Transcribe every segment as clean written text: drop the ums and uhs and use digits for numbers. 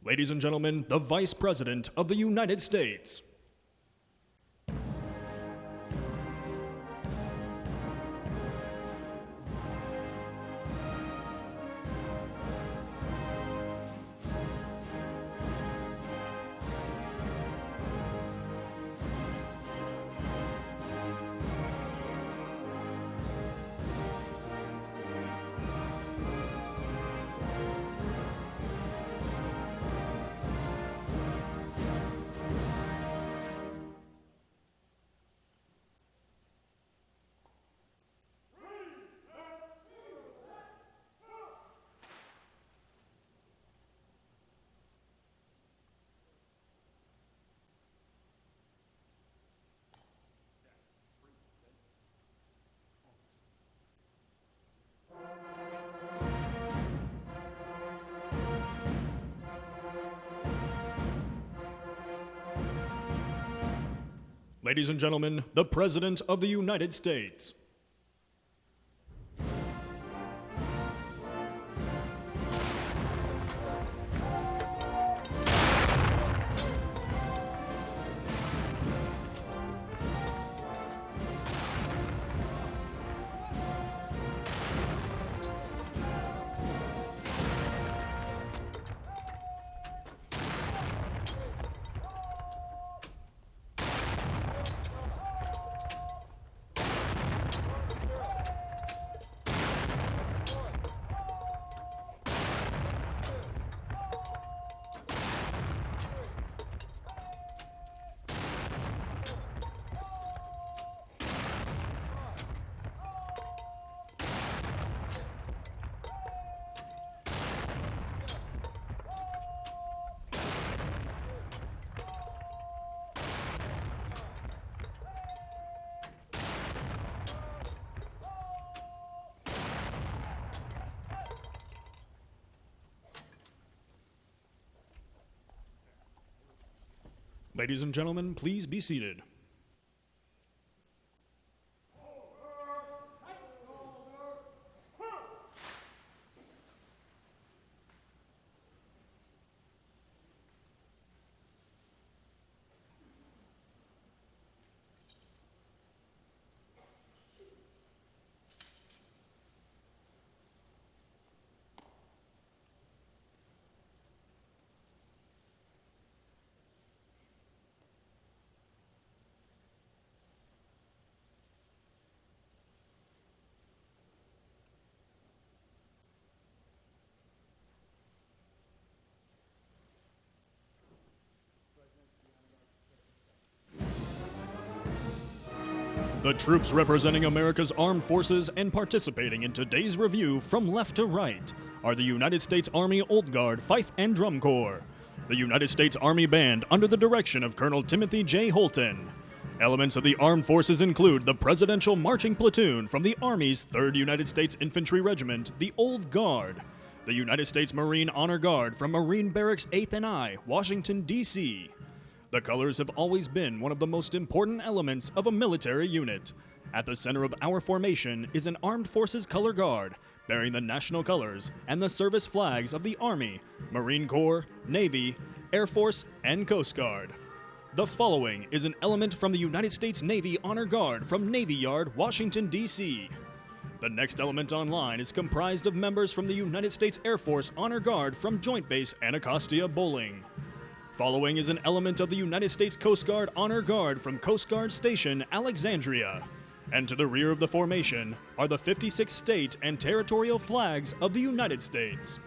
Ladies and gentlemen, the Vice President of the United States. Ladies and gentlemen, the President of the United States. Ladies and gentlemen, please be seated. The troops representing America's armed forces and participating in today's review from left to right are the United States Army Old Guard Fife and Drum Corps, the United States Army Band under the direction of Colonel Timothy J. Holton. Elements of the armed forces include the Presidential Marching Platoon from the Army's 3rd United States Infantry Regiment, the Old Guard, the United States Marine Honor Guard from Marine Barracks 8th and I, Washington, D.C., The colors have always been one of the most important elements of a military unit. At the center of our formation is an Armed Forces Color Guard, bearing the national colors and the service flags of the Army, Marine Corps, Navy, Air Force, and Coast Guard. The following is an element from the United States Navy Honor Guard from Navy Yard, Washington, D.C. The next element online is comprised of members from the United States Air Force Honor Guard from Joint Base Anacostia Bowling. Following is an element of the United States Coast Guard Honor Guard from Coast Guard Station, Alexandria. And to the rear of the formation are the 56 state and territorial flags of the United States.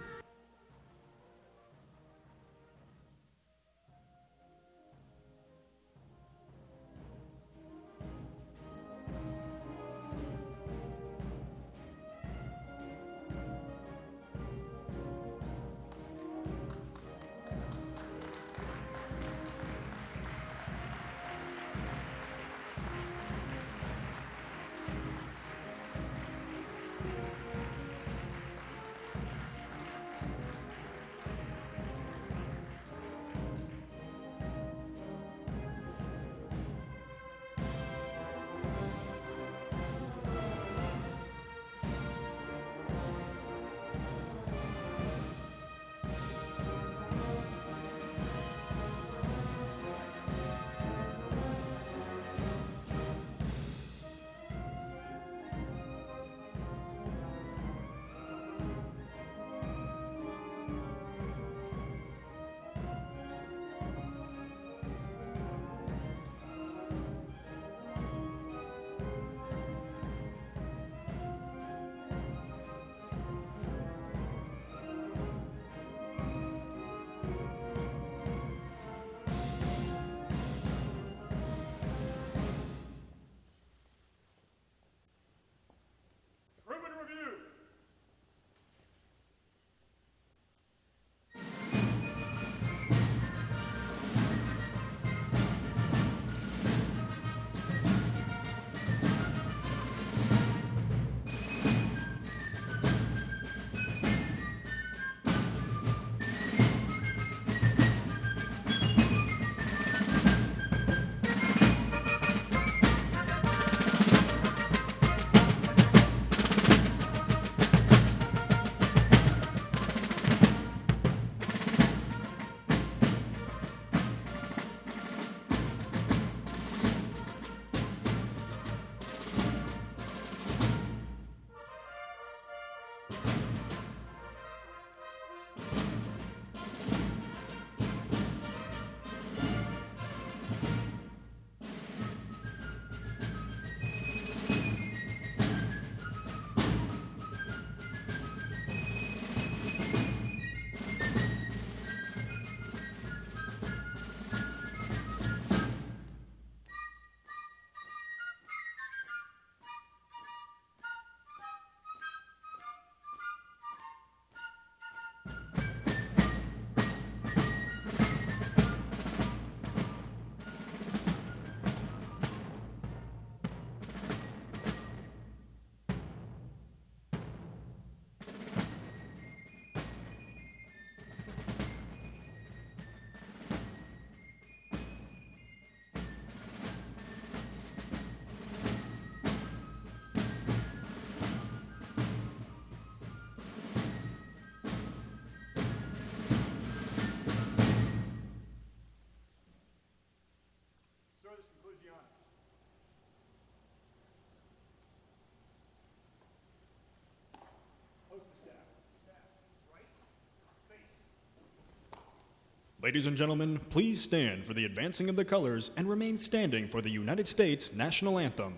Ladies and gentlemen, please stand for the advancing of the colors and remain standing for the United States National Anthem.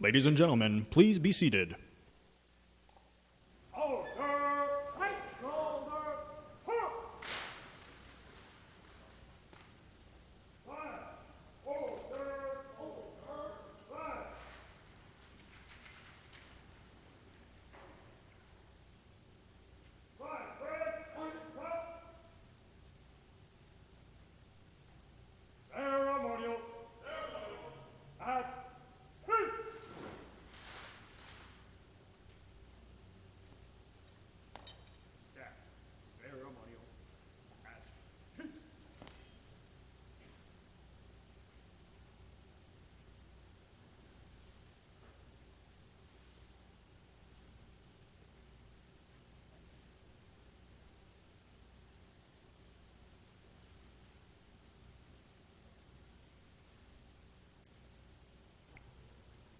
Ladies and gentlemen, please be seated.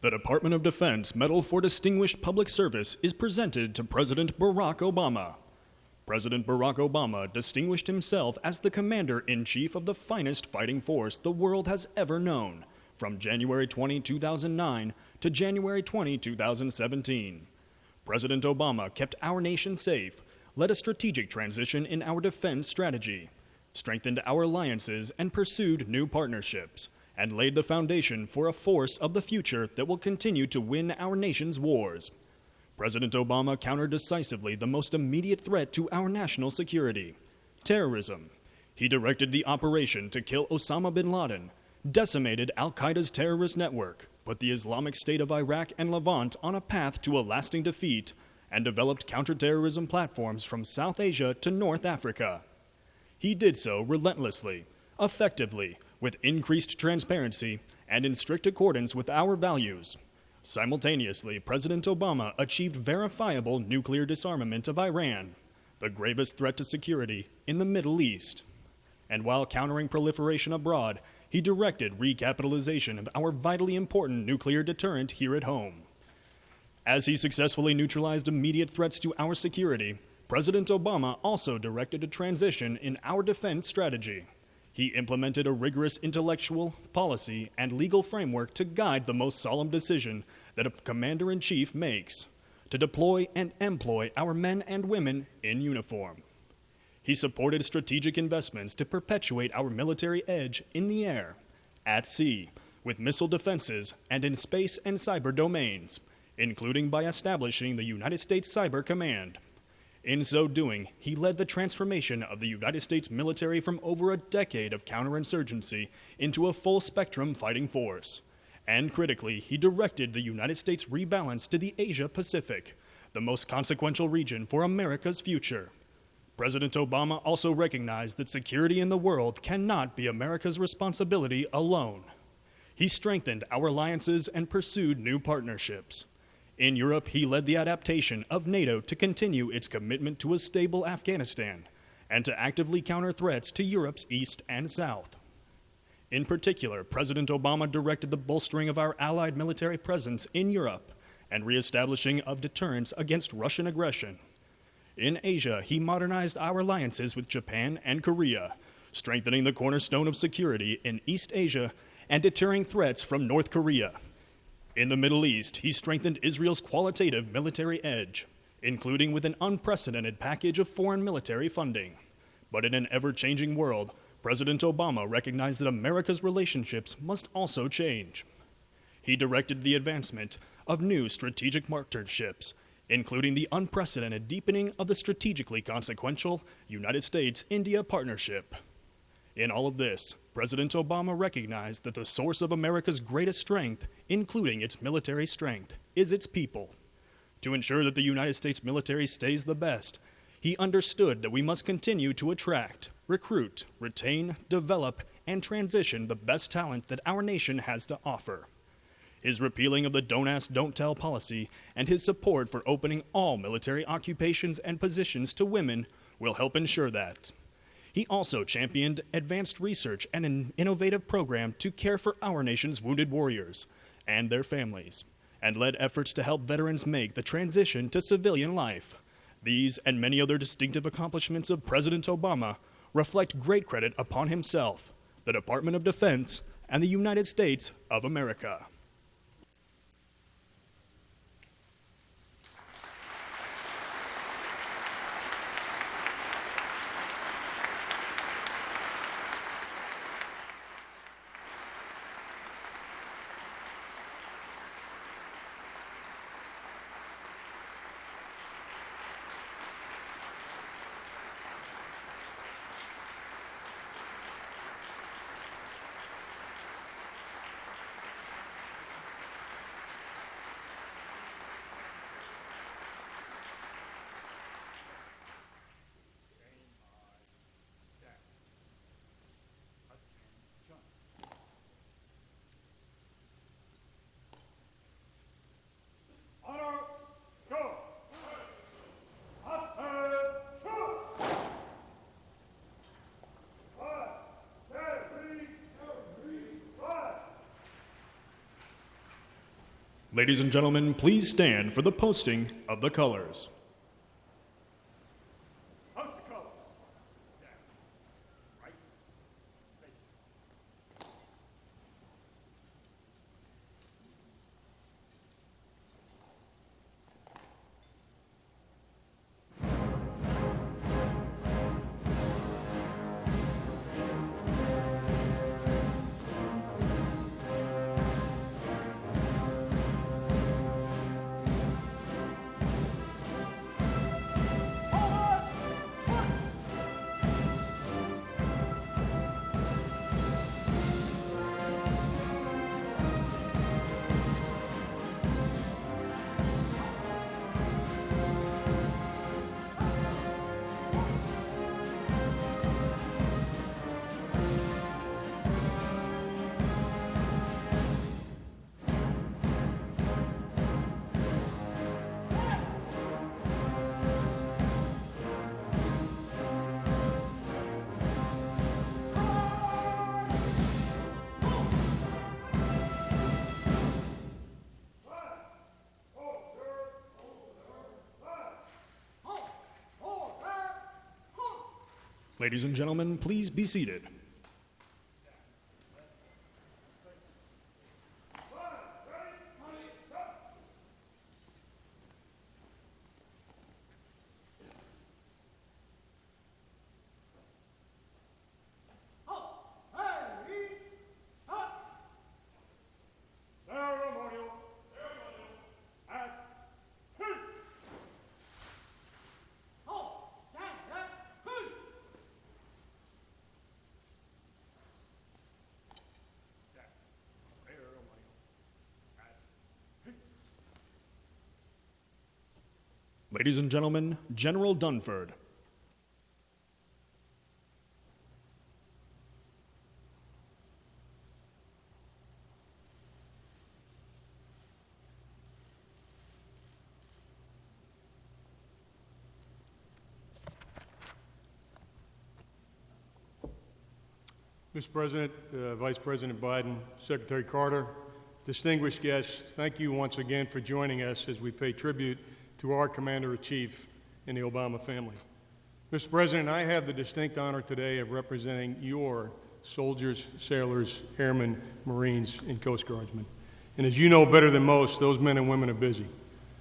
The Department of Defense Medal for Distinguished Public Service is presented to President Barack Obama. President Barack Obama distinguished himself as the Commander-in-Chief of the finest fighting force the world has ever known, from January 20, 2009 to January 20, 2017. President Obama kept our nation safe, led a strategic transition in our defense strategy, strengthened our alliances, and pursued new partnerships, and laid the foundation for a force of the future that will continue to win our nation's wars. President Obama countered decisively the most immediate threat to our national security, terrorism. He directed the operation to kill Osama bin Laden, decimated al-Qaeda's terrorist network, put the Islamic State of Iraq and Levant on a path to a lasting defeat, and developed counterterrorism platforms from South Asia to North Africa. He did so relentlessly, effectively, with increased transparency, and in strict accordance with our values. Simultaneously, President Obama achieved verifiable nuclear disarmament of Iran, the gravest threat to security in the Middle East. And while countering proliferation abroad, he directed recapitalization of our vitally important nuclear deterrent here at home. As he successfully neutralized immediate threats to our security, President Obama also directed a transition in our defense strategy. He implemented a rigorous intellectual, policy, and legal framework to guide the most solemn decision that a commander-in-chief makes, to deploy and employ our men and women in uniform. He supported strategic investments to perpetuate our military edge in the air, at sea, with missile defenses, and in space and cyber domains, including by establishing the United States Cyber Command. In so doing, he led the transformation of the United States military from over a decade of counterinsurgency into a full-spectrum fighting force. And critically, he directed the United States rebalance to the Asia-Pacific, the most consequential region for America's future. President Obama also recognized that security in the world cannot be America's responsibility alone. He strengthened our alliances and pursued new partnerships. In Europe, he led the adaptation of NATO to continue its commitment to a stable Afghanistan and to actively counter threats to Europe's east and south. In particular, President Obama directed the bolstering of our allied military presence in Europe and reestablishing of deterrence against Russian aggression. In Asia, he modernized our alliances with Japan and Korea, strengthening the cornerstone of security in East Asia and deterring threats from North Korea. In the Middle East, he strengthened Israel's qualitative military edge, including with an unprecedented package of foreign military funding. But in an ever-changing world, President Obama recognized that America's relationships must also change. He directed the advancement of new strategic partnerships, including the unprecedented deepening of the strategically consequential United States-India partnership. In all of this, President Obama recognized that the source of America's greatest strength, including its military strength, is its people. To ensure that the United States military stays the best, he understood that we must continue to attract, recruit, retain, develop, and transition the best talent that our nation has to offer. His repealing of the Don't Ask, Don't Tell policy and his support for opening all military occupations and positions to women will help ensure that. He also championed advanced research and an innovative program to care for our nation's wounded warriors and their families, and led efforts to help veterans make the transition to civilian life. These and many other distinctive accomplishments of President Obama reflect great credit upon himself, the Department of Defense, and the United States of America. Ladies and gentlemen, please stand for the posting of the colors. Ladies and gentlemen, please be seated. Ladies and gentlemen, General Dunford. Mr. President, Vice President Biden, Secretary Carter, distinguished guests, thank you once again for joining us as we pay tribute to our Commander-in-Chief and the Obama family. Mr. President, I have the distinct honor today of representing your soldiers, sailors, airmen, Marines, and Coast Guardsmen. And as you know better than most, those men and women are busy.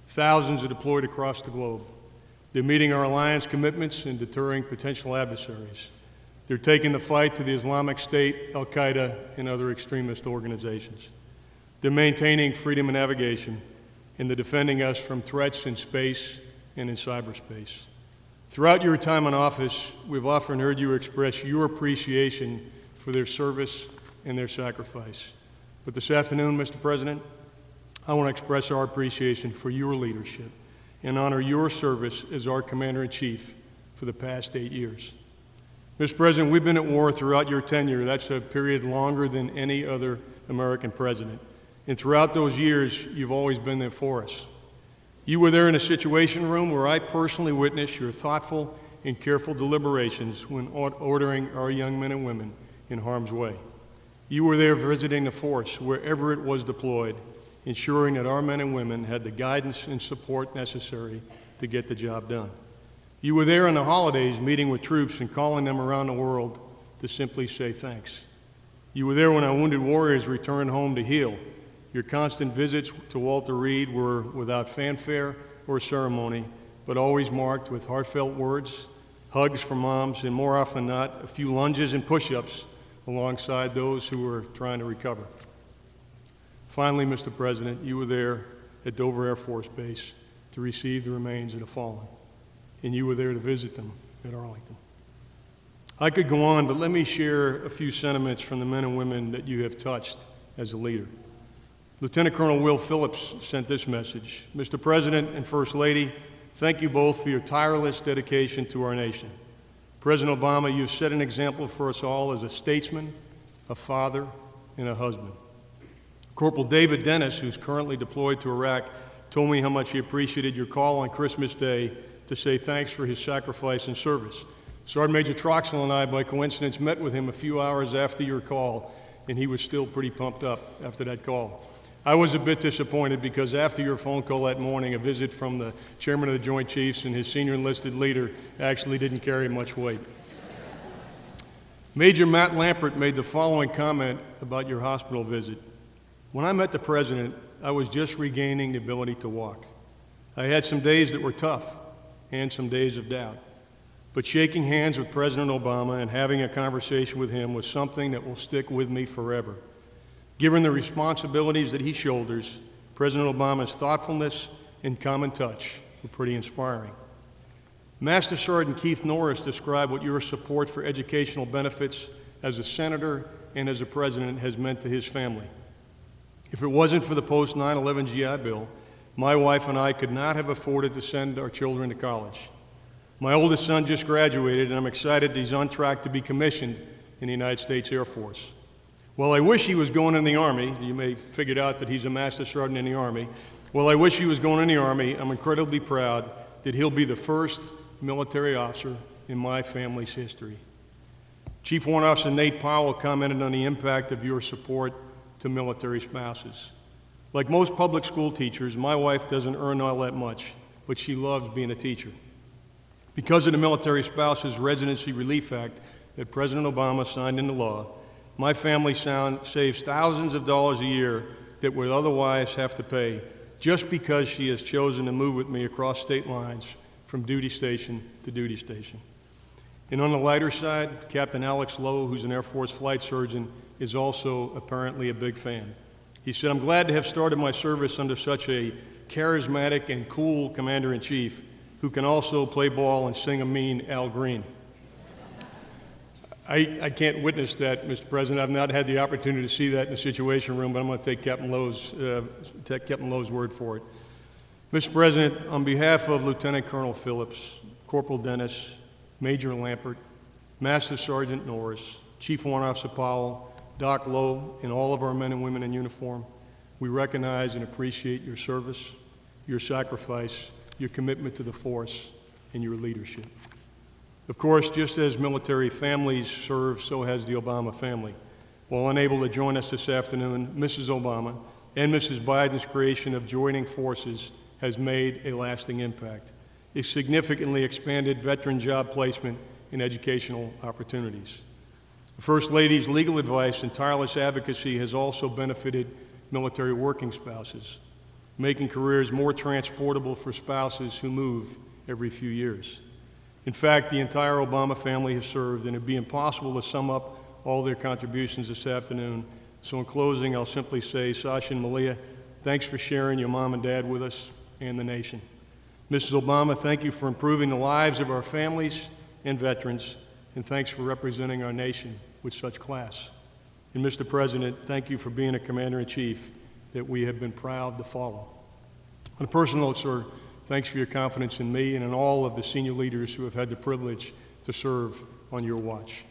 Thousands are deployed across the globe. They're meeting our alliance commitments and deterring potential adversaries. They're taking the fight to the Islamic State, Al-Qaeda, and other extremist organizations. They're maintaining freedom of navigation, and they're defending us from threats in space and in cyberspace. Throughout your time in office, we've often heard you express your appreciation for their service and their sacrifice. But this afternoon, Mr. President, I want to express our appreciation for your leadership and honor your service as our Commander-in-Chief for the past 8 years. Mr. President, we've been at war throughout your tenure. That's a period longer than any other American president. And throughout those years, you've always been there for us. You were there in a situation room where I personally witnessed your thoughtful and careful deliberations when ordering our young men and women in harm's way. You were there visiting the force wherever it was deployed, ensuring that our men and women had the guidance and support necessary to get the job done. You were there on the holidays meeting with troops and calling them around the world to simply say thanks. You were there when our wounded warriors returned home to heal. Your constant visits to Walter Reed were without fanfare or ceremony, but always marked with heartfelt words, hugs from moms, and more often than not, a few lunges and push-ups alongside those who were trying to recover. Finally, Mr. President, you were there at Dover Air Force Base to receive the remains of the fallen, and you were there to visit them at Arlington. I could go on, but let me share a few sentiments from the men and women that you have touched as a leader. Lieutenant Colonel Will Phillips sent this message. Mr. President and First Lady, thank you both for your tireless dedication to our nation. President Obama, you've set an example for us all as a statesman, a father, and a husband. Corporal David Dennis, who's currently deployed to Iraq, told me how much he appreciated your call on Christmas Day to say thanks for his sacrifice and service. Sergeant Major Troxell and I, by coincidence, met with him a few hours after your call, and he was still pretty pumped up after that call. I was a bit disappointed because after your phone call that morning, a visit from the chairman of the Joint Chiefs and his senior enlisted leader actually didn't carry much weight. Major Matt Lampert made the following comment about your hospital visit. When I met the President, I was just regaining the ability to walk. I had some days that were tough and some days of doubt. But shaking hands with President Obama and having a conversation with him was something that will stick with me forever. Given the responsibilities that he shoulders, President Obama's thoughtfulness and common touch were pretty inspiring. Master Sergeant Keith Norris described what your support for educational benefits as a senator and as a president has meant to his family. If it wasn't for the post-9/11 GI Bill, my wife and I could not have afforded to send our children to college. My oldest son just graduated, and I'm excited that he's on track to be commissioned in the United States Air Force. While I wish he was going in the Army, you may have figured out that he's a Master Sergeant in the Army. While I wish he was going in the Army, I'm incredibly proud that he'll be the first military officer in my family's history. Chief Warrant Officer Nate Powell commented on the impact of your support to military spouses. Like most public school teachers, my wife doesn't earn all that much, but she loves being a teacher. Because of the Military Spouses Residency Relief Act that President Obama signed into law, my family saves thousands of dollars a year that would otherwise have to pay just because she has chosen to move with me across state lines from duty station to duty station. And on the lighter side, Captain Alex Lowe, who's an Air Force flight surgeon, is also apparently a big fan. He said, "I'm glad to have started my service under such a charismatic and cool commander-in-chief who can also play ball and sing a mean Al Green." I can't witness that, Mr. President. I've not had the opportunity to see that in the Situation Room, but I'm going to take Captain Lowe's word for it. Mr. President, on behalf of Lieutenant Colonel Phillips, Corporal Dennis, Major Lampert, Master Sergeant Norris, Chief Warrant Officer Powell, Doc Lowe, and all of our men and women in uniform, we recognize and appreciate your service, your sacrifice, your commitment to the force, and your leadership. Of course, just as military families serve, so has the Obama family. While unable to join us this afternoon, Mrs. Obama and Mrs. Biden's creation of joining forces has made a lasting impact. It significantly expanded veteran job placement and educational opportunities. The First Lady's legal advice and tireless advocacy has also benefited military working spouses, making careers more transportable for spouses who move every few years. In fact, the entire Obama family has served, and it'd be impossible to sum up all their contributions this afternoon. So in closing, I'll simply say, Sasha and Malia, thanks for sharing your mom and dad with us and the nation. Mrs. Obama, thank you for improving the lives of our families and veterans, and thanks for representing our nation with such class. And Mr. President, thank you for being a Commander-in-Chief that we have been proud to follow. On a personal note, sir, thanks for your confidence in me and in all of the senior leaders who have had the privilege to serve on your watch.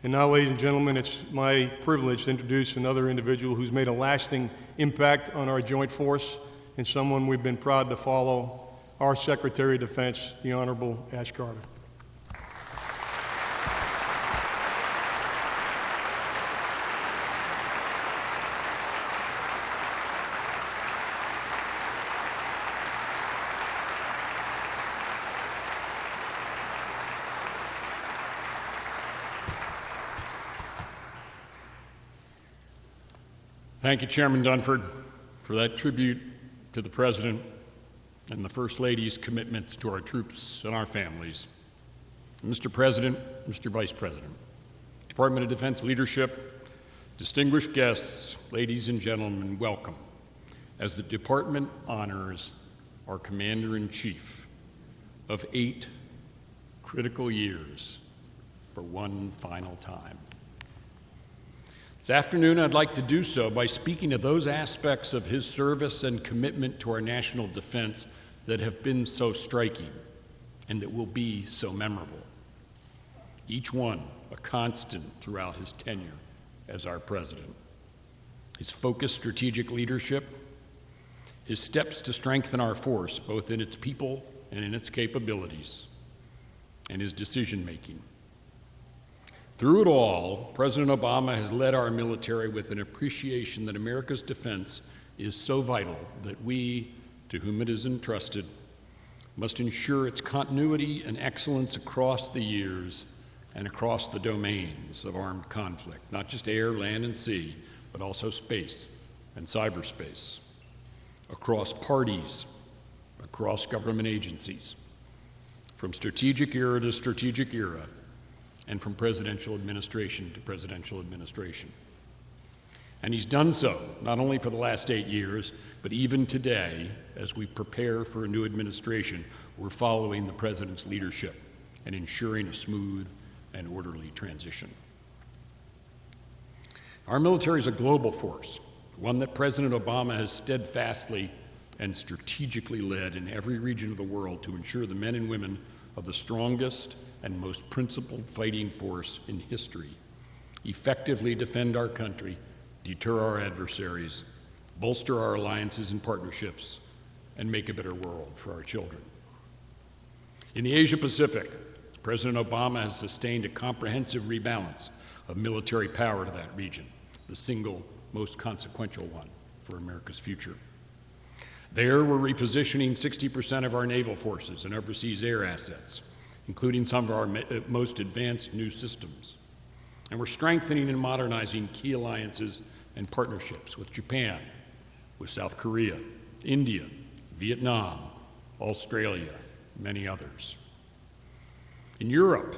And now, ladies and gentlemen, it's my privilege to introduce another individual who's made a lasting impact on our joint force and someone we've been proud to follow, our Secretary of Defense, the Honorable Ash Carter. Thank you, Chairman Dunford, for that tribute to the President and the First Lady's commitments to our troops and our families. Mr. President, Mr. Vice President, Department of Defense leadership, distinguished guests, ladies and gentlemen, welcome as the Department honors our Commander-in-Chief of 8 critical years for one final time. This afternoon, I'd like to do so by speaking of those aspects of his service and commitment to our national defense that have been so striking and that will be so memorable. Each one a constant throughout his tenure as our president. His focused strategic leadership, his steps to strengthen our force, both in its people and in its capabilities, and his decision-making. Through it all, President Obama has led our military with an appreciation that America's defense is so vital that we, to whom it is entrusted, must ensure its continuity and excellence across the years and across the domains of armed conflict, not just air, land, and sea, but also space and cyberspace, across parties, across government agencies, from strategic era to strategic era, and from presidential administration to presidential administration. And he's done so, not only for the last 8 years, but even today, as we prepare for a new administration, we're following the president's leadership and ensuring a smooth and orderly transition. Our military is a global force, one that President Obama has steadfastly and strategically led in every region of the world to ensure the men and women of the strongest and most principled fighting force in history effectively defend our country, deter our adversaries, bolster our alliances and partnerships, and make a better world for our children. In the Asia-Pacific, President Obama has sustained a comprehensive rebalance of military power to that region, the single most consequential one for America's future. There, we're repositioning 60% of our naval forces and overseas air assets, including some of our most advanced new systems. And we're strengthening and modernizing key alliances and partnerships with Japan, with South Korea, India, Vietnam, Australia, many others. In Europe,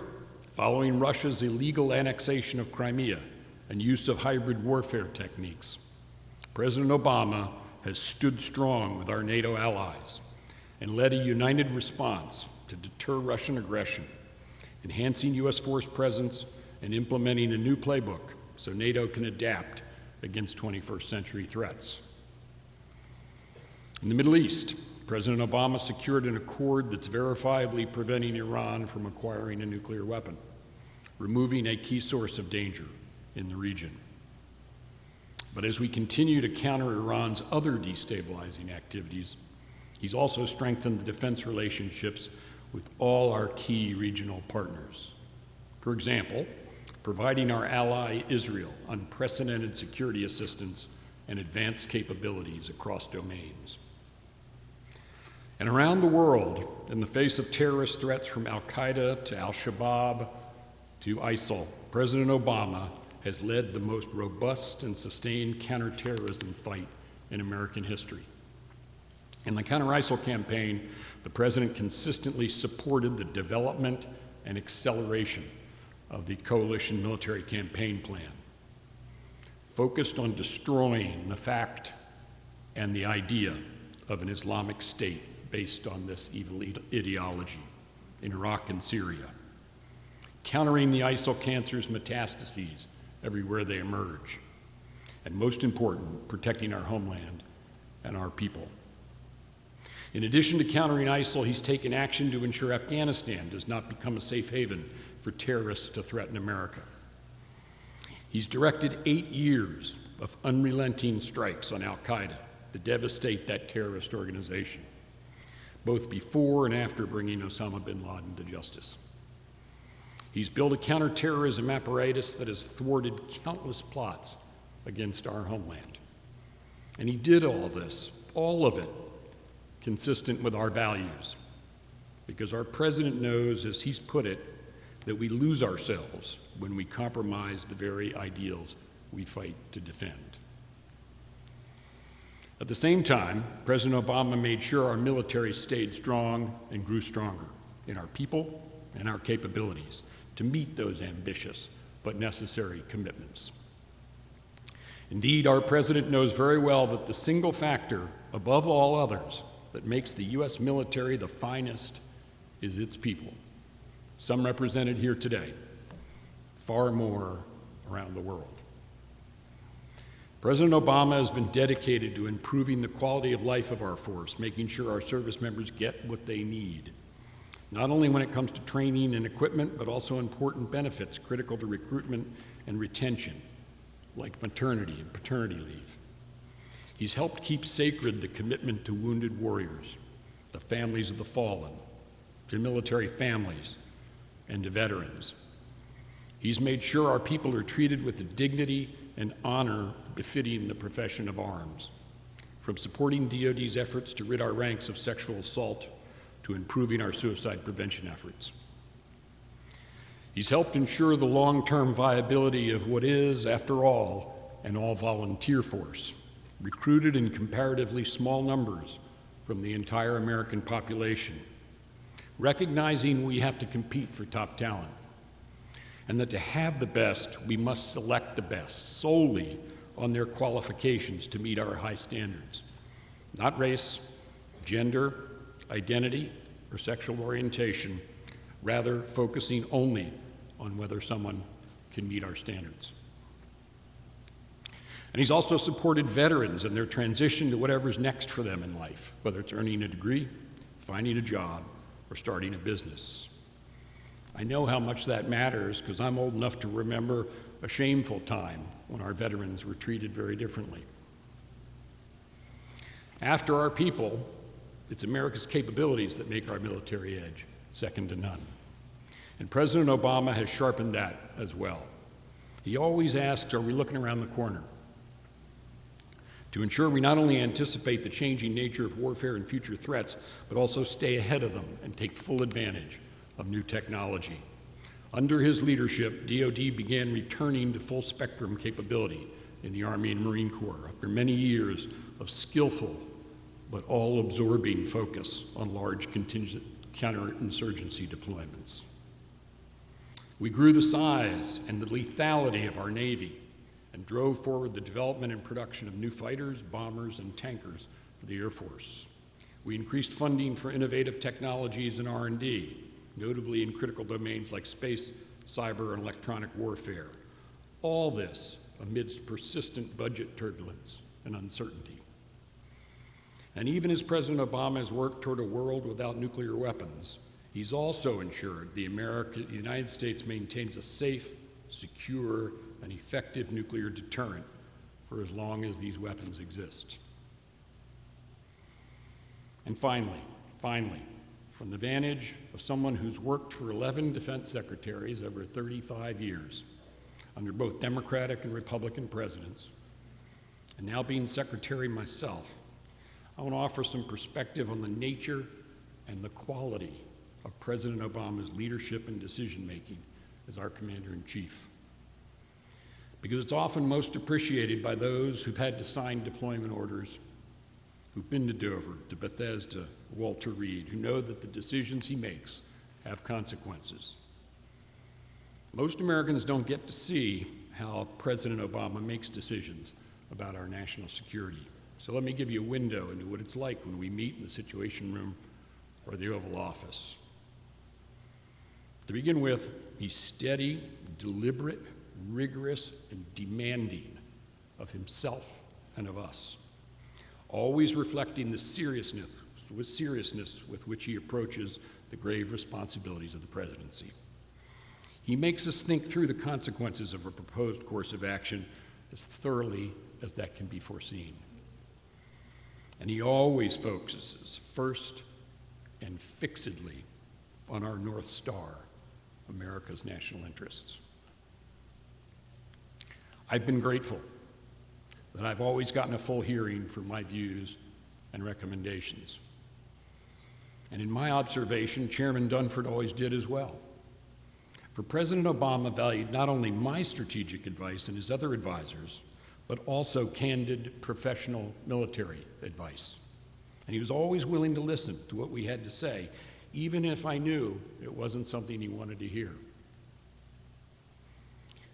following Russia's illegal annexation of Crimea and use of hybrid warfare techniques, President Obama has stood strong with our NATO allies and led a united response to deter Russian aggression, enhancing U.S. force presence and implementing a new playbook so NATO can adapt against 21st century threats. In the Middle East, President Obama secured an accord that's verifiably preventing Iran from acquiring a nuclear weapon, removing a key source of danger in the region. But as we continue to counter Iran's other destabilizing activities, he's also strengthened the defense relationships with all our key regional partners. For example, providing our ally Israel unprecedented security assistance and advanced capabilities across domains. And around the world, in the face of terrorist threats from al-Qaeda to al-Shabaab to ISIL, President Obama has led the most robust and sustained counterterrorism fight in American history. In the counter-ISIL campaign, the President consistently supported the development and acceleration of the coalition military campaign plan, focused on destroying the fact and the idea of an Islamic State based on this evil ideology in Iraq and Syria, countering the ISIL cancer's metastases everywhere they emerge, and most important, protecting our homeland and our people. In addition to countering ISIL, he's taken action to ensure Afghanistan does not become a safe haven for terrorists to threaten America. He's directed 8 years of unrelenting strikes on al-Qaeda to devastate that terrorist organization, both before and after bringing Osama bin Laden to justice. He's built a counterterrorism apparatus that has thwarted countless plots against our homeland. And he did all this, all of it, consistent with our values, because our president knows, as he's put it, that we lose ourselves when we compromise the very ideals we fight to defend. At the same time, President Obama made sure our military stayed strong and grew stronger in our people and our capabilities to meet those ambitious but necessary commitments. Indeed, our president knows very well that the single factor above all others that makes the U.S. military the finest is its people, some represented here today, far more around the world. President Obama has been dedicated to improving the quality of life of our force, making sure our service members get what they need, not only when it comes to training and equipment, but also important benefits critical to recruitment and retention, like maternity and paternity leave. He's helped keep sacred the commitment to wounded warriors, the families of the fallen, to military families, and to veterans. He's made sure our people are treated with the dignity and honor befitting the profession of arms, from supporting DoD's efforts to rid our ranks of sexual assault to improving our suicide prevention efforts. He's helped ensure the long-term viability of what is, after all, an all-volunteer force, recruited in comparatively small numbers from the entire American population, recognizing we have to compete for top talent, and that to have the best, we must select the best solely on their qualifications to meet our high standards, not race, gender, identity, or sexual orientation, rather focusing only on whether someone can meet our standards. And he's also supported veterans in their transition to whatever's next for them in life, whether it's earning a degree, finding a job, or starting a business. I know how much that matters because I'm old enough to remember a shameful time when our veterans were treated very differently. After our people, it's America's capabilities that make our military edge second to none. And President Obama has sharpened that as well. He always asks, are we looking around the corner? To ensure we not only anticipate the changing nature of warfare and future threats, but also stay ahead of them and take full advantage of new technology. Under his leadership, DoD began returning to full spectrum capability in the Army and Marine Corps after many years of skillful but all-absorbing focus on large contingent counterinsurgency deployments. We grew the size and the lethality of our Navy and drove forward the development and production of new fighters, bombers, and tankers for the Air Force. We increased funding for innovative technologies and R&D, notably in critical domains like space, cyber, and electronic warfare. All this amidst persistent budget turbulence and uncertainty. And even as President Obama has worked toward a world without nuclear weapons, he's also ensured the United States maintains a safe, secure, and effective nuclear deterrent for as long as these weapons exist. And finally, from the vantage of someone who's worked for 11 defense secretaries over 35 years, under both Democratic and Republican presidents, and now being secretary myself, I want to offer some perspective on the nature and the quality of President Obama's leadership and decision-making as our commander-in-chief. Because it's often most appreciated by those who've had to sign deployment orders, who've been to Dover, to Bethesda, Walter Reed, who know that the decisions he makes have consequences. Most Americans don't get to see how President Obama makes decisions about our national security. So let me give you a window into what it's like when we meet in the Situation Room or the Oval Office. To begin with, he's steady, deliberate, rigorous, and demanding of himself and of us, always reflecting the seriousness with which he approaches the grave responsibilities of the presidency. He makes us think through the consequences of a proposed course of action as thoroughly as that can be foreseen. And he always focuses first and fixedly on our North Star, America's national interests. I've been grateful that I've always gotten a full hearing for my views and recommendations. And in my observation, Chairman Dunford always did as well. For President Obama valued not only my strategic advice and his other advisors, but also candid professional military advice. And he was always willing to listen to what we had to say, even if I knew it wasn't something he wanted to hear.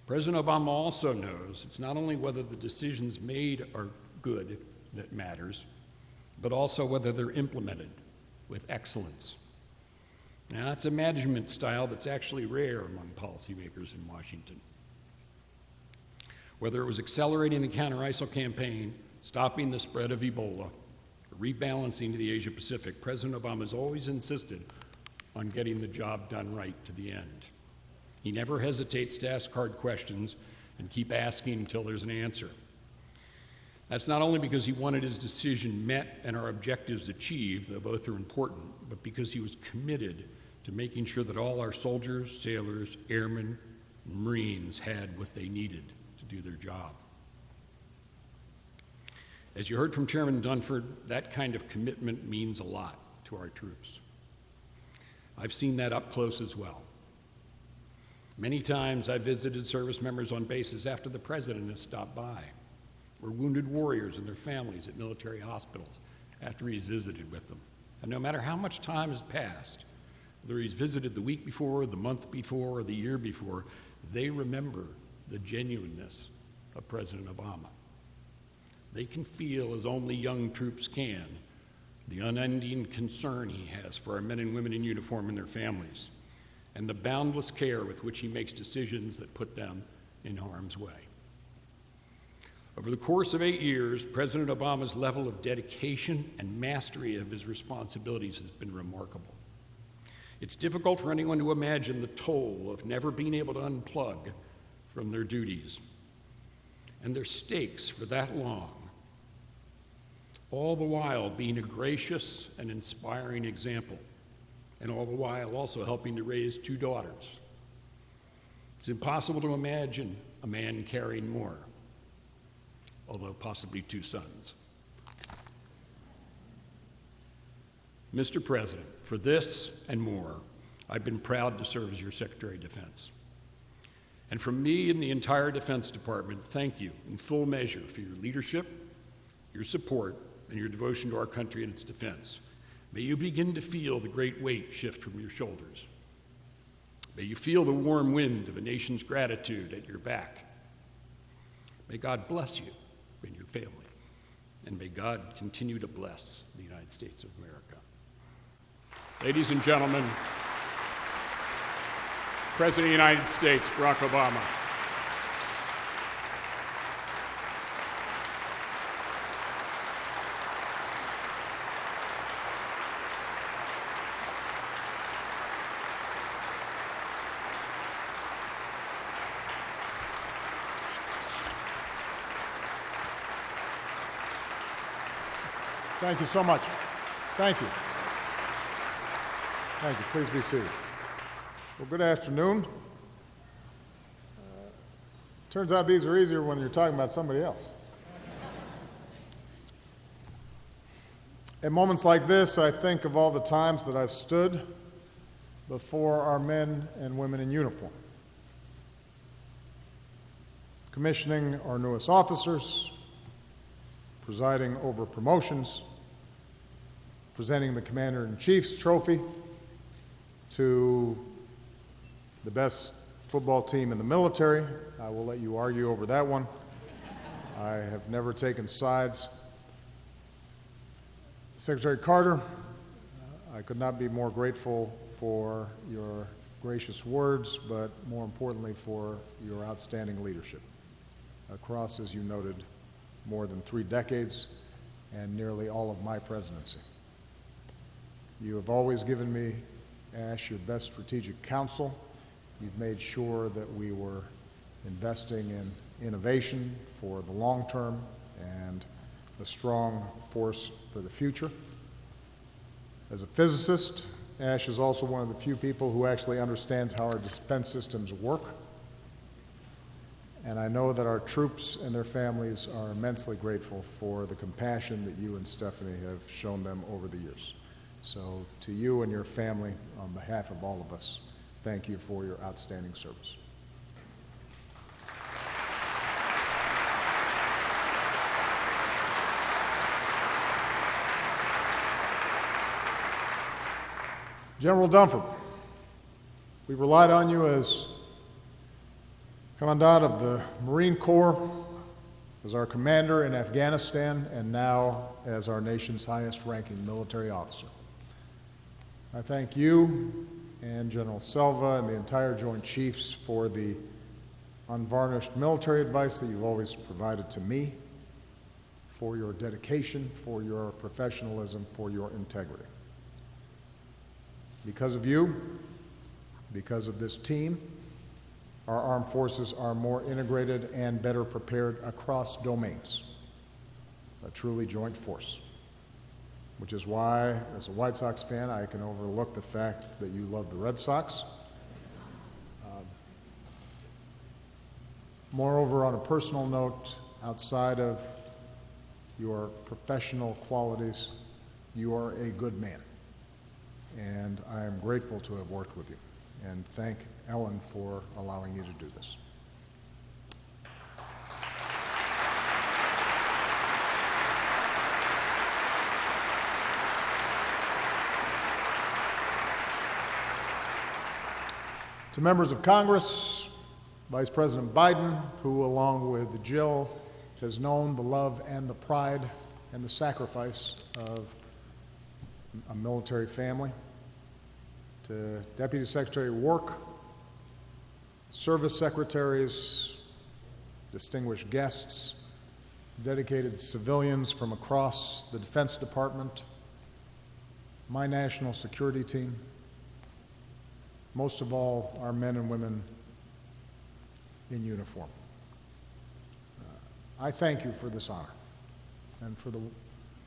President Obama also knows it's not only whether the decisions made are good that matters, but also whether they're implemented with excellence. Now, that's a management style that's actually rare among policymakers in Washington. Whether it was accelerating the counter-ISIL campaign, stopping the spread of Ebola, or rebalancing to the Asia-Pacific, President Obama has always insisted on getting the job done right to the end. He never hesitates to ask hard questions and keep asking until there's an answer. That's not only because he wanted his decision met and our objectives achieved, though both are important, but because he was committed to making sure that all our soldiers, sailors, airmen, and Marines had what they needed to do their job. As you heard from Chairman Dunford, that kind of commitment means a lot to our troops. I've seen that up close as well. Many times I've visited service members on bases after the president has stopped by, or wounded warriors and their families at military hospitals after he's visited with them. And no matter how much time has passed, whether he's visited the week before, the month before, or the year before, they remember the genuineness of President Obama. They can feel, as only young troops can, the unending concern he has for our men and women in uniform and their families, and the boundless care with which he makes decisions that put them in harm's way. Over the course of 8 years, President Obama's level of dedication and mastery of his responsibilities has been remarkable. It's difficult for anyone to imagine the toll of never being able to unplug from their duties and their stakes for that long, all the while being a gracious and inspiring example, and all the while also helping to raise 2 daughters. It's impossible to imagine a man carrying more, although possibly 2 sons. Mr. President, for this and more, I've been proud to serve as your Secretary of Defense. And from me and the entire Defense Department, thank you in full measure for your leadership, your support, and your devotion to our country and its defense. May you begin to feel the great weight shift from your shoulders. May you feel the warm wind of a nation's gratitude at your back. May God bless you and your family, and may God continue to bless the United States of America. Ladies and gentlemen, President of the United States, Barack Obama. Thank you so much. Thank you. Thank you. Please be seated. Well, good afternoon. Turns out these are easier when you're talking about somebody else. At moments like this, I think of all the times that I've stood before our men and women in uniform, commissioning our newest officers, presiding over promotions, presenting the Commander-in-Chief's trophy to the best football team in the military. I will let you argue over that one. I have never taken sides. Secretary Carter, I could not be more grateful for your gracious words, but more importantly for your outstanding leadership across, as you noted, more than 3 decades and nearly all of my presidency. You have always given me, Ash, your best strategic counsel. You've made sure that we were investing in innovation for the long term and a strong force for the future. As a physicist, Ash is also one of the few people who actually understands how our defense systems work. And I know that our troops and their families are immensely grateful for the compassion that you and Stephanie have shown them over the years. So to you and your family, on behalf of all of us, thank you for your outstanding service. General Dunford, we've relied on you as Commandant of the Marine Corps, as our commander in Afghanistan, and now as our nation's highest-ranking military officer. I thank you and General Selva and the entire Joint Chiefs for the unvarnished military advice that you've always provided to me, for your dedication, for your professionalism, for your integrity. Because of you, because of this team, our armed forces are more integrated and better prepared across domains, a truly joint force, which is why, as a White Sox fan, I can overlook the fact that you love the Red Sox. Moreover, on a personal note, outside of your professional qualities, you are a good man, and I am grateful to have worked with you, and thank Ellen for allowing you to do this. To members of Congress, Vice President Biden, who along with Jill has known the love and the pride and the sacrifice of a military family, to Deputy Secretary of Work, service secretaries, distinguished guests, dedicated civilians from across the Defense Department, my national security team, most of all, our men and women in uniform. I thank you for this honor and for the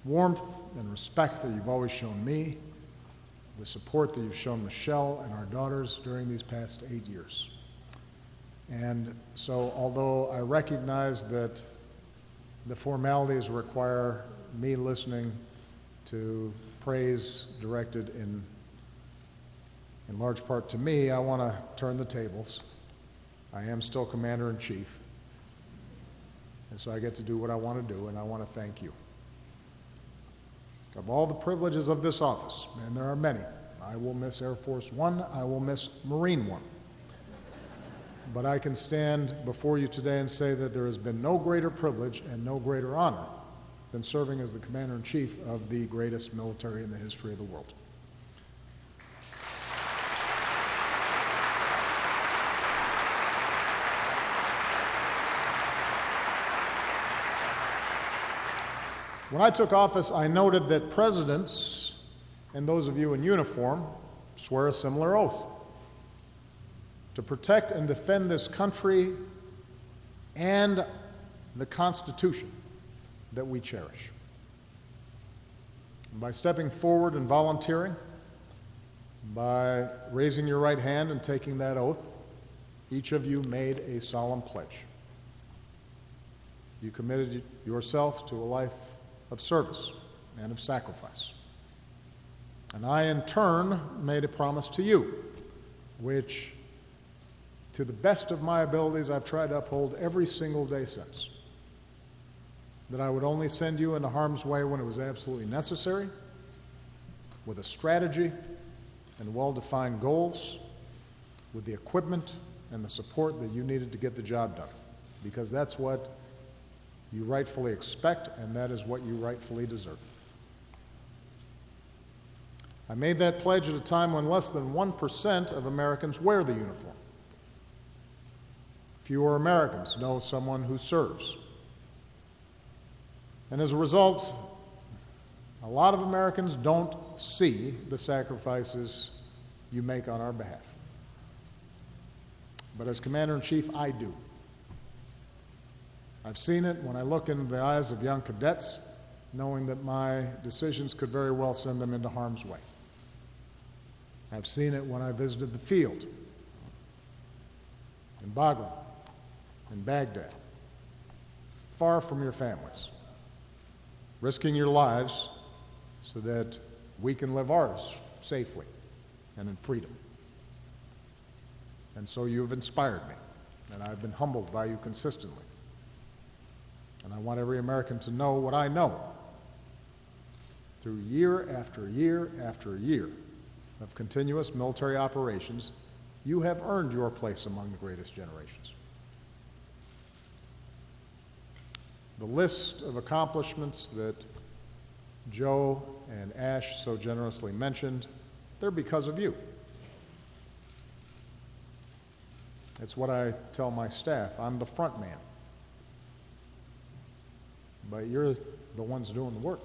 warmth and respect that you've always shown me, the support that you've shown Michelle and our daughters during these past 8 years. And so, although I recognize that the formalities require me listening to praise directed in large part to me, I want to turn the tables. I am still Commander-in-Chief, and so I get to do what I want to do, and I want to thank you. Of all the privileges of this office, and there are many, I will miss Air Force One, I will miss Marine One. But I can stand before you today and say that there has been no greater privilege and no greater honor than serving as the Commander-in-Chief of the greatest military in the history of the world. When I took office, I noted that presidents and those of you in uniform swear a similar oath to protect and defend this country and the Constitution that we cherish. By stepping forward and volunteering, by raising your right hand and taking that oath, each of you made a solemn pledge. You committed yourself to a life of service and of sacrifice. And I, in turn, made a promise to you, which, to the best of my abilities, I've tried to uphold every single day since. That I would only send you into harm's way when it was absolutely necessary, with a strategy and well-defined goals, with the equipment and the support that you needed to get the job done. Because that's what you rightfully expect, and that is what you rightfully deserve. I made that pledge at a time when less than 1% of Americans wear the uniform. Fewer Americans know someone who serves. And as a result, a lot of Americans don't see the sacrifices you make on our behalf. But as Commander-in-Chief, I do. I've seen it when I look into the eyes of young cadets, knowing that my decisions could very well send them into harm's way. I've seen it when I visited the field in Bagram, in Baghdad, far from your families, risking your lives so that we can live ours safely and in freedom. And so you have inspired me, and I've been humbled by you consistently. And I want every American to know what I know. Through year after year after year of continuous military operations, you have earned your place among the greatest generations. The list of accomplishments that Joe and Ash so generously mentioned, they're because of you. It's what I tell my staff. I'm the front man. But you're the ones doing the work.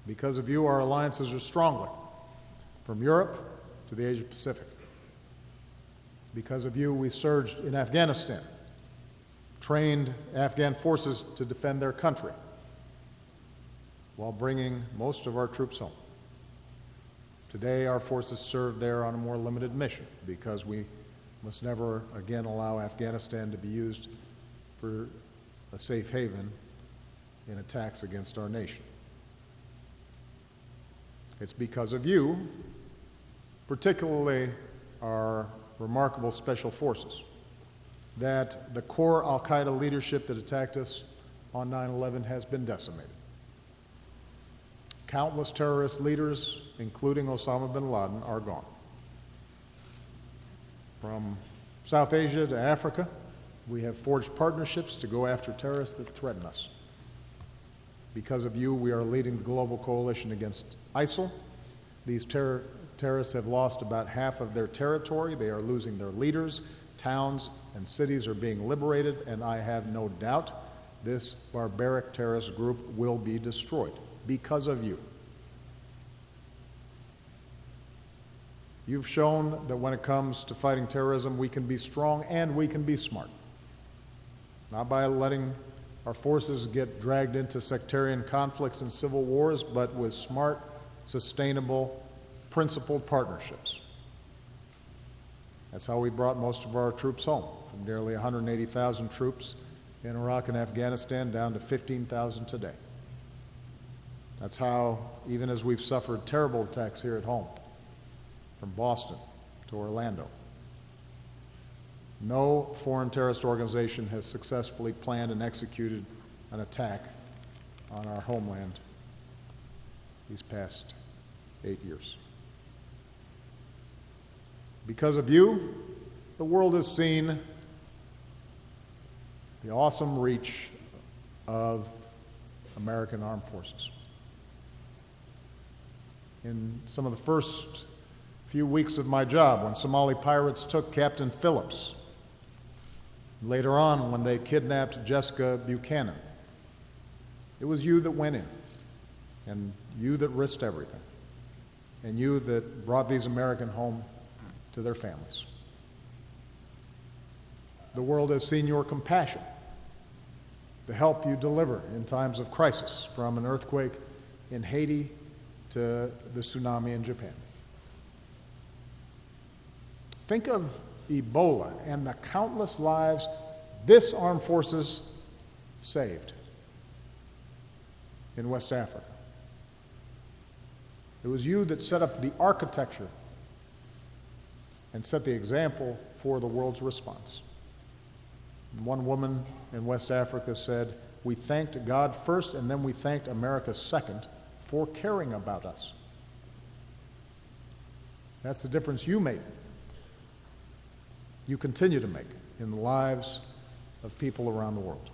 Because of you, our alliances are stronger, from Europe to the Asia Pacific. Because of you, we surged in Afghanistan, trained Afghan forces to defend their country, while bringing most of our troops home. Today, our forces serve there on a more limited mission, because we must never again allow Afghanistan to be used for a safe haven in attacks against our nation. It's because of you, particularly our remarkable special forces, that the core al-Qaeda leadership that attacked us on 9/11 has been decimated. Countless terrorist leaders, including Osama bin Laden, are gone. From South Asia to Africa, we have forged partnerships to go after terrorists that threaten us. Because of you, we are leading the global coalition against ISIL. These terrorists have lost about half of their territory. They are losing their leaders. Towns and cities are being liberated, and I have no doubt this barbaric terrorist group will be destroyed because of you. You've shown that when it comes to fighting terrorism, we can be strong and we can be smart. Not by letting our forces get dragged into sectarian conflicts and civil wars, but with smart, sustainable, principled partnerships. That's how we brought most of our troops home, from nearly 180,000 troops in Iraq and Afghanistan down to 15,000 today. That's how, even as we've suffered terrible attacks here at home, from Boston to Orlando, no foreign terrorist organization has successfully planned and executed an attack on our homeland these past 8 years. Because of you, the world has seen the awesome reach of American armed forces. In some of the first few weeks of my job, when Somali pirates took Captain Phillips, later on when they kidnapped Jessica Buchanan, it was you that went in, and you that risked everything, and you that brought these Americans home to their families. The world has seen your compassion to help you deliver in times of crisis, from an earthquake in Haiti to the tsunami in Japan. Think of Ebola and the countless lives this armed forces saved in West Africa. It was you that set up the architecture and set the example for the world's response. One woman in West Africa said, "We thanked God first and then we thanked America second for caring about us." That's the difference you made. You continue to make in the lives of people around the world.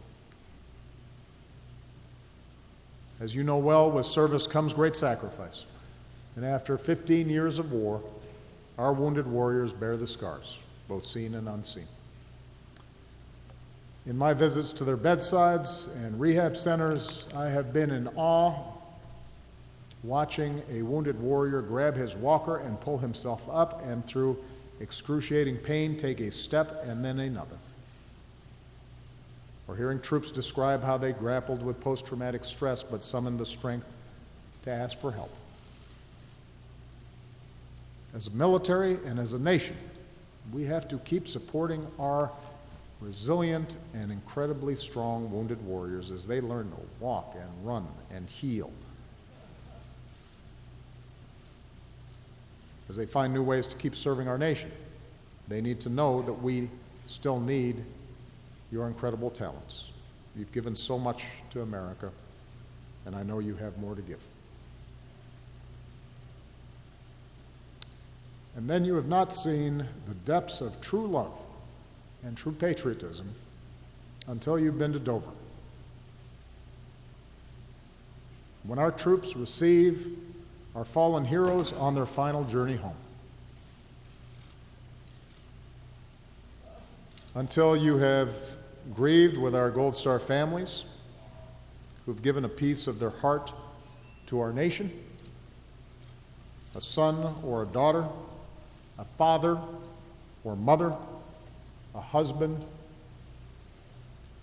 As you know well, with service comes great sacrifice. And after 15 years of war, our wounded warriors bear the scars, both seen and unseen. In my visits to their bedsides and rehab centers, I have been in awe watching a wounded warrior grab his walker and pull himself up and through excruciating pain take a step and then another. Or hearing troops describe how they grappled with post-traumatic stress but summoned the strength to ask for help. As a military and as a nation, we have to keep supporting our resilient and incredibly strong wounded warriors as they learn to walk and run and heal, as they find new ways to keep serving our nation. They need to know that we still need your incredible talents. You've given so much to America, and I know you have more to give. And then you have not seen the depths of true love and true patriotism until you've been to Dover. When our troops receive our fallen heroes on their final journey home. Until you have grieved with our Gold Star families who've given a piece of their heart to our nation, a son or a daughter, a father or mother, a husband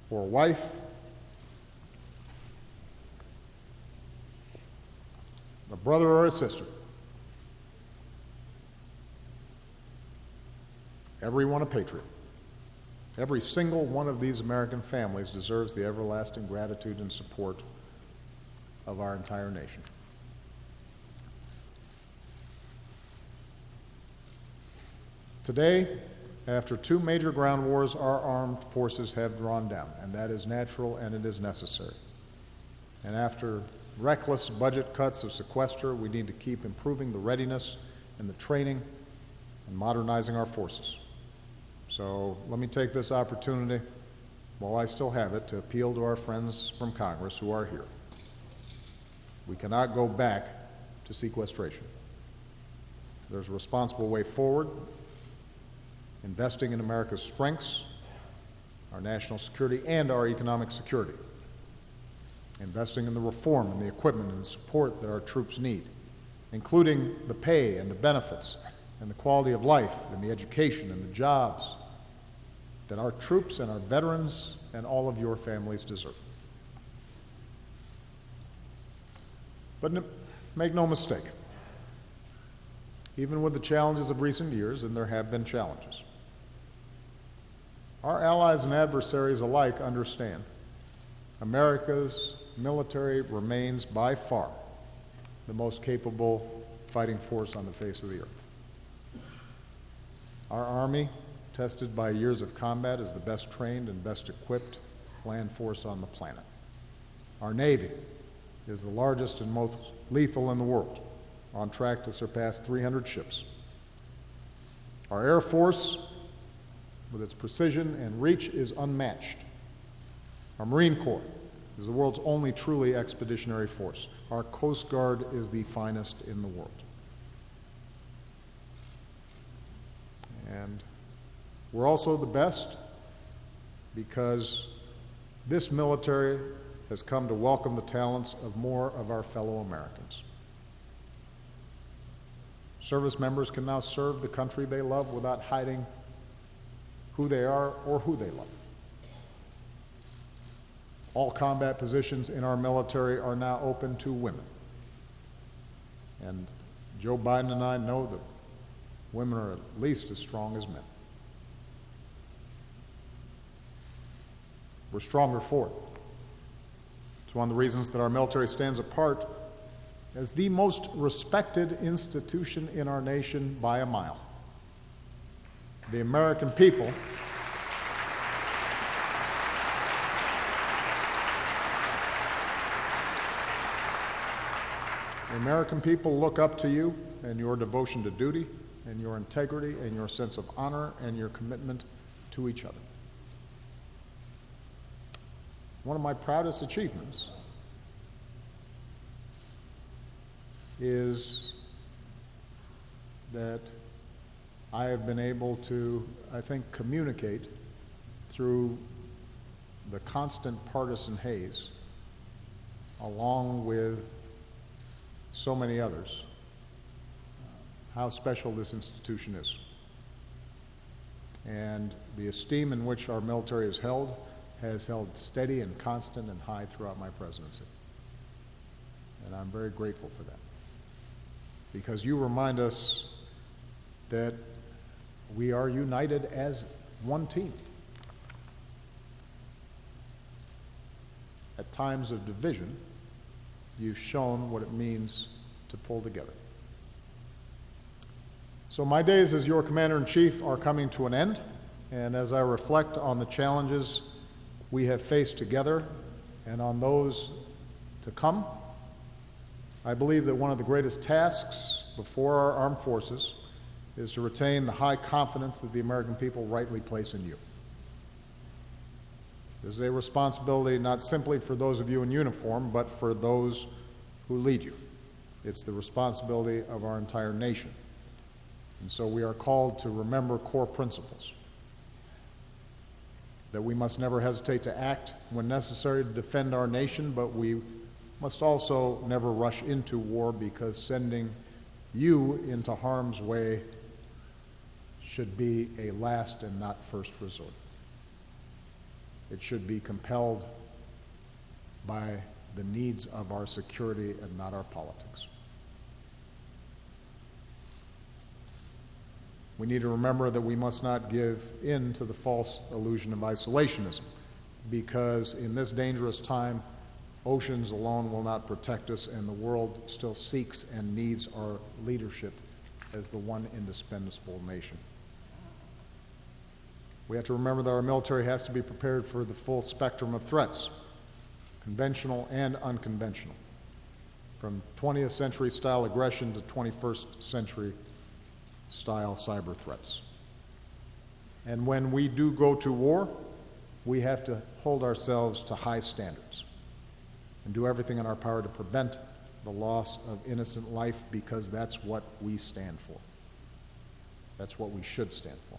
or wife, a brother or a sister. Everyone a patriot. Every single one of these American families deserves the everlasting gratitude and support of our entire nation. Today, after 2 major ground wars, our armed forces have drawn down, and that is natural and it is necessary. And after reckless budget cuts of sequester, we need to keep improving the readiness and the training and modernizing our forces. So let me take this opportunity, while I still have it, to appeal to our friends from Congress who are here. We cannot go back to sequestration. There's a responsible way forward, investing in America's strengths, our national security, and our economic security. Investing in the reform and the equipment and the support that our troops need, including the pay and the benefits and the quality of life and the education and the jobs that our troops and our veterans and all of your families deserve. But make no mistake, even with the challenges of recent years, and there have been challenges, our allies and adversaries alike understand America's military remains by far the most capable fighting force on the face of the earth. Our Army, tested by years of combat, is the best trained and best equipped land force on the planet. Our Navy is the largest and most lethal in the world, on track to surpass 300 ships. Our Air Force, with its precision and reach, is unmatched. Our Marine Corps is the world's only truly expeditionary force. Our Coast Guard is the finest in the world. And we're also the best because this military has come to welcome the talents of more of our fellow Americans. Service members can now serve the country they love without hiding who they are or who they love. All combat positions in our military are now open to women. And Joe Biden and I know that women are at least as strong as men. We're stronger for it. It's one of the reasons that our military stands apart as the most respected institution in our nation by a mile. The American people look up to you and your devotion to duty and your integrity and your sense of honor and your commitment to each other. One of my proudest achievements is that I have been able to, I think, communicate through the constant partisan haze, along with so many others, how special this institution is. And the esteem in which our military is held has held steady and constant and high throughout my presidency. And I'm very grateful for that. Because you remind us that we are united as one team. At times of division, you've shown what it means to pull together. So my days as your Commander-in-Chief are coming to an end, and as I reflect on the challenges we have faced together and on those to come, I believe that one of the greatest tasks before our armed forces is to retain the high confidence that the American people rightly place in you. This is a responsibility not simply for those of you in uniform, but for those who lead you. It's the responsibility of our entire nation. And so we are called to remember core principles. That we must never hesitate to act when necessary to defend our nation, but we must also never rush into war, because sending you into harm's way should be a last and not first resort. It should be compelled by the needs of our security and not our politics. We need to remember that we must not give in to the false illusion of isolationism, because in this dangerous time, oceans alone will not protect us, and the world still seeks and needs our leadership as the one indispensable nation. We have to remember that our military has to be prepared for the full spectrum of threats, conventional and unconventional, from 20th century style aggression to 21st century style cyber threats. And when we do go to war, we have to hold ourselves to high standards and do everything in our power to prevent the loss of innocent life, because that's what we stand for. That's what we should stand for.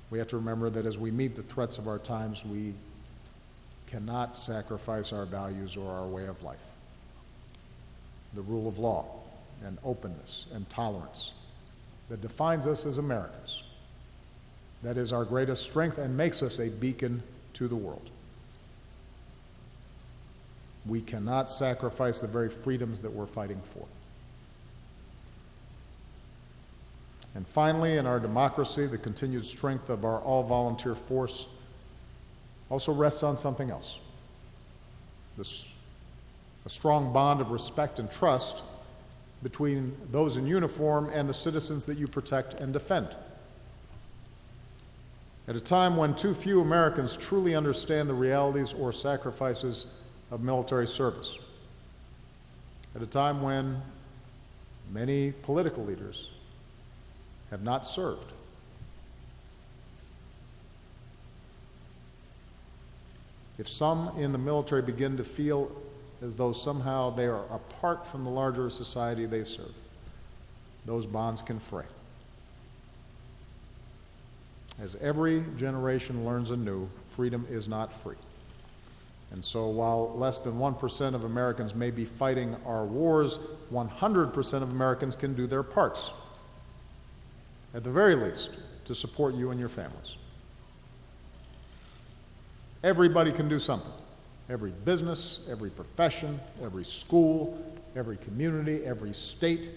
We have to remember that as we meet the threats of our times, we cannot sacrifice our values or our way of life. The rule of law and openness and tolerance that defines us as Americans. That is our greatest strength and makes us a beacon to the world. We cannot sacrifice the very freedoms that we're fighting for. And finally, in our democracy, the continued strength of our all-volunteer force also rests on something else. A strong bond of respect and trust between those in uniform and the citizens that you protect and defend. At a time when too few Americans truly understand the realities or sacrifices of military service. At a time when many political leaders have not served. If some in the military begin to feel as though somehow they are apart from the larger society they serve, those bonds can fray. As every generation learns anew, freedom is not free. And so while less than 1% of Americans may be fighting our wars, 100% of Americans can do their parts, at the very least, to support you and your families. Everybody can do something. every business, every profession, every school, every community, every state,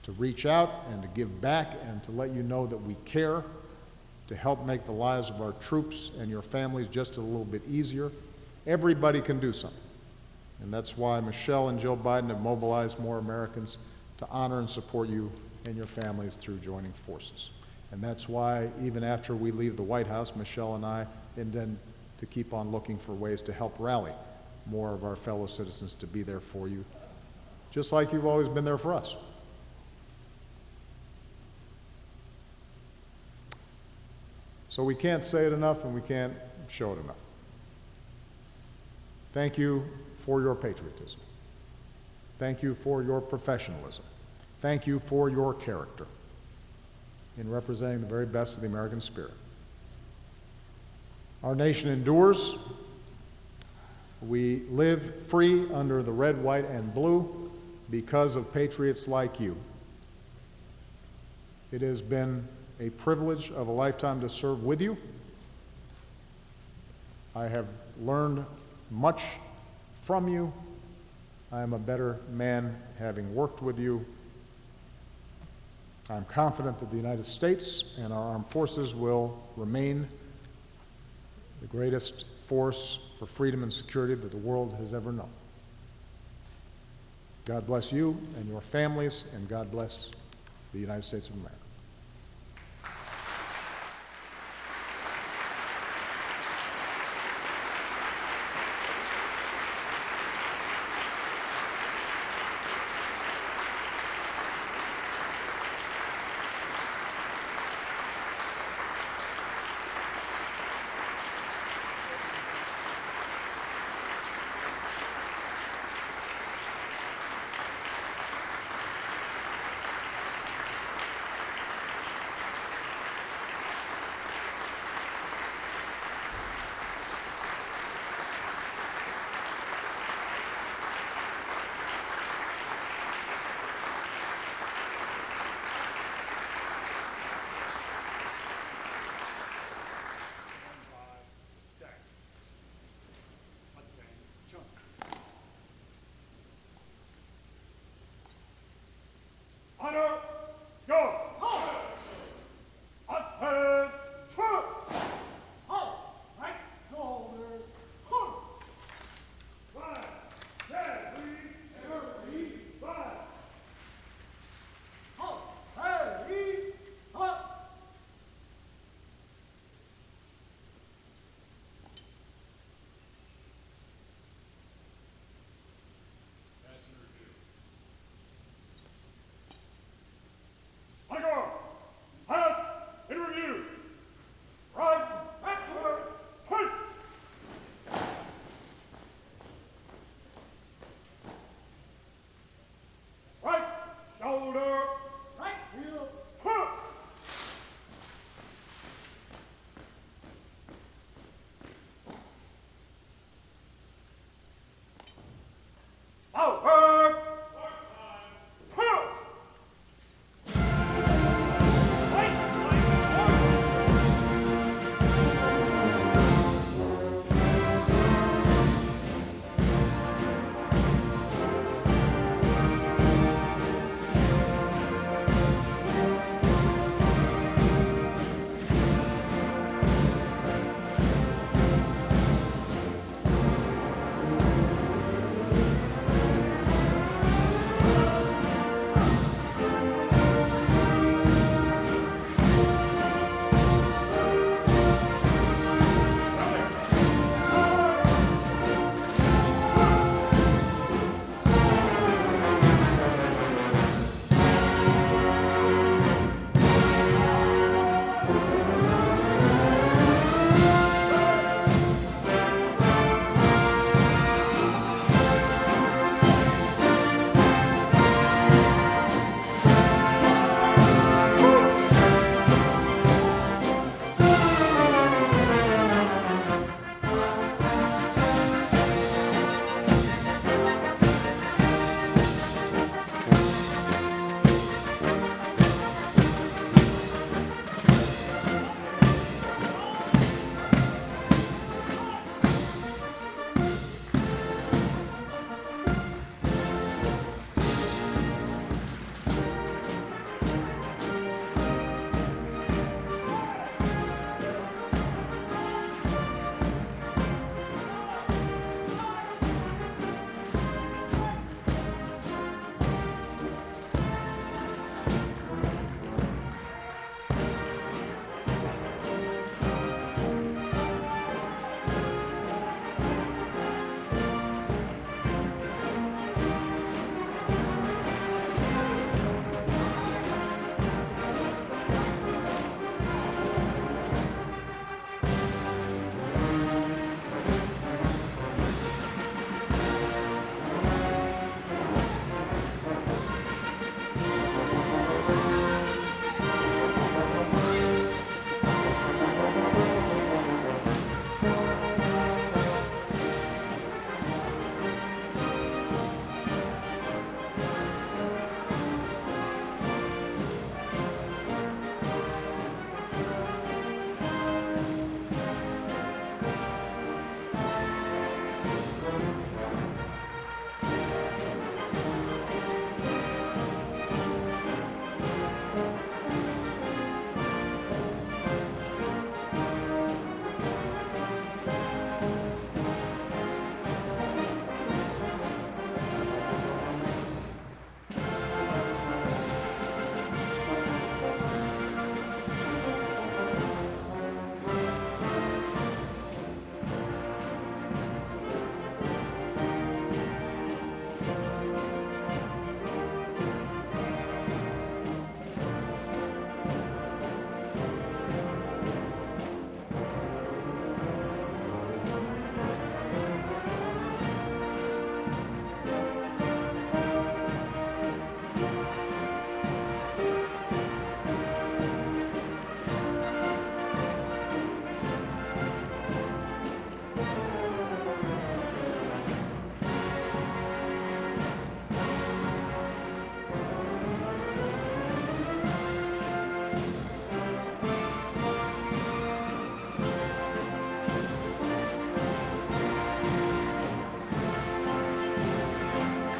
to reach out and to give back and to let you know that we care, to help make the lives of our troops and your families just a little bit easier. Everybody can do something. And that's why Michelle and Joe Biden have mobilized more Americans to honor and support you and your families through joining forces. And that's why, even after we leave the White House, Michelle and I intend to keep on looking for ways to help rally more of our fellow citizens to be there for you, just like you've always been there for us. So we can't say it enough and we can't show it enough. Thank you for your patriotism. Thank you for your professionalism. Thank you for your character in representing the very best of the American spirit. Our nation endures. We live free under the red, white, and blue because of patriots like you. It has been a privilege of a lifetime to serve with you. I have learned much from you. I am a better man having worked with you. I'm confident that the United States and our armed forces will remain the greatest force for freedom and security that the world has ever known. God bless you and your families, and God bless the United States of America.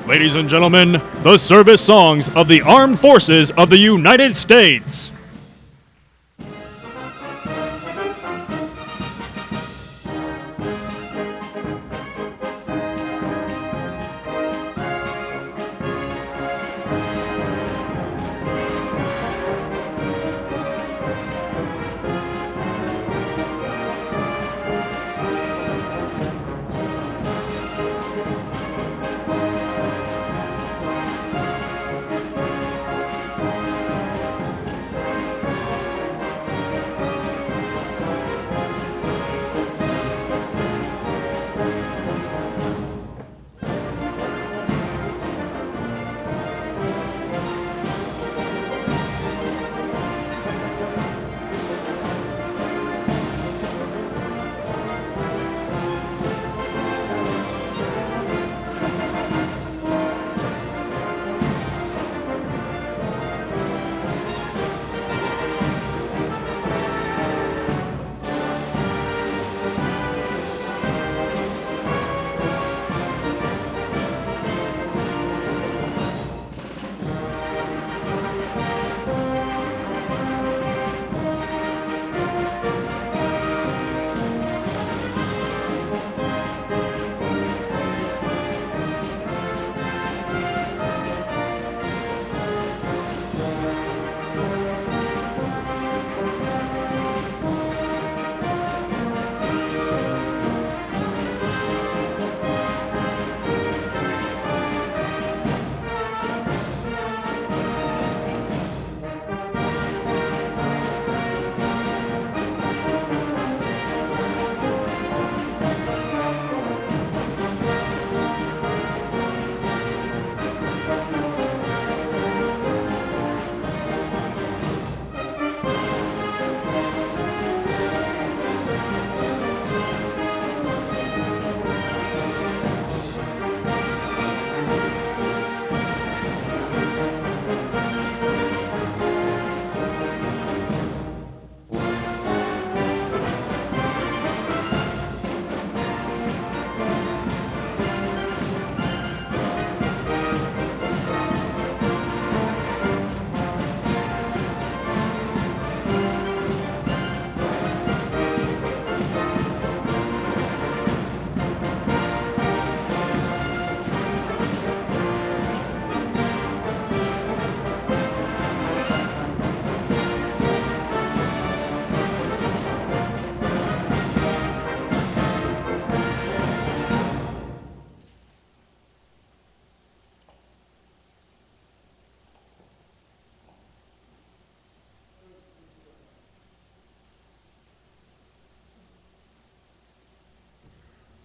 Ladies and gentlemen, the service songs of the Armed Forces of the United States.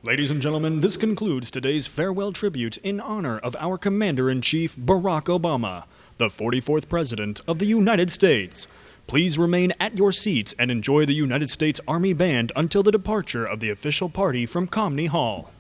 Ladies and gentlemen, this concludes today's farewell tribute in honor of our Commander-in-Chief, Barack Obama, the 44th President of the United States. Please remain at your seats and enjoy the United States Army Band until the departure of the official party from Comney Hall.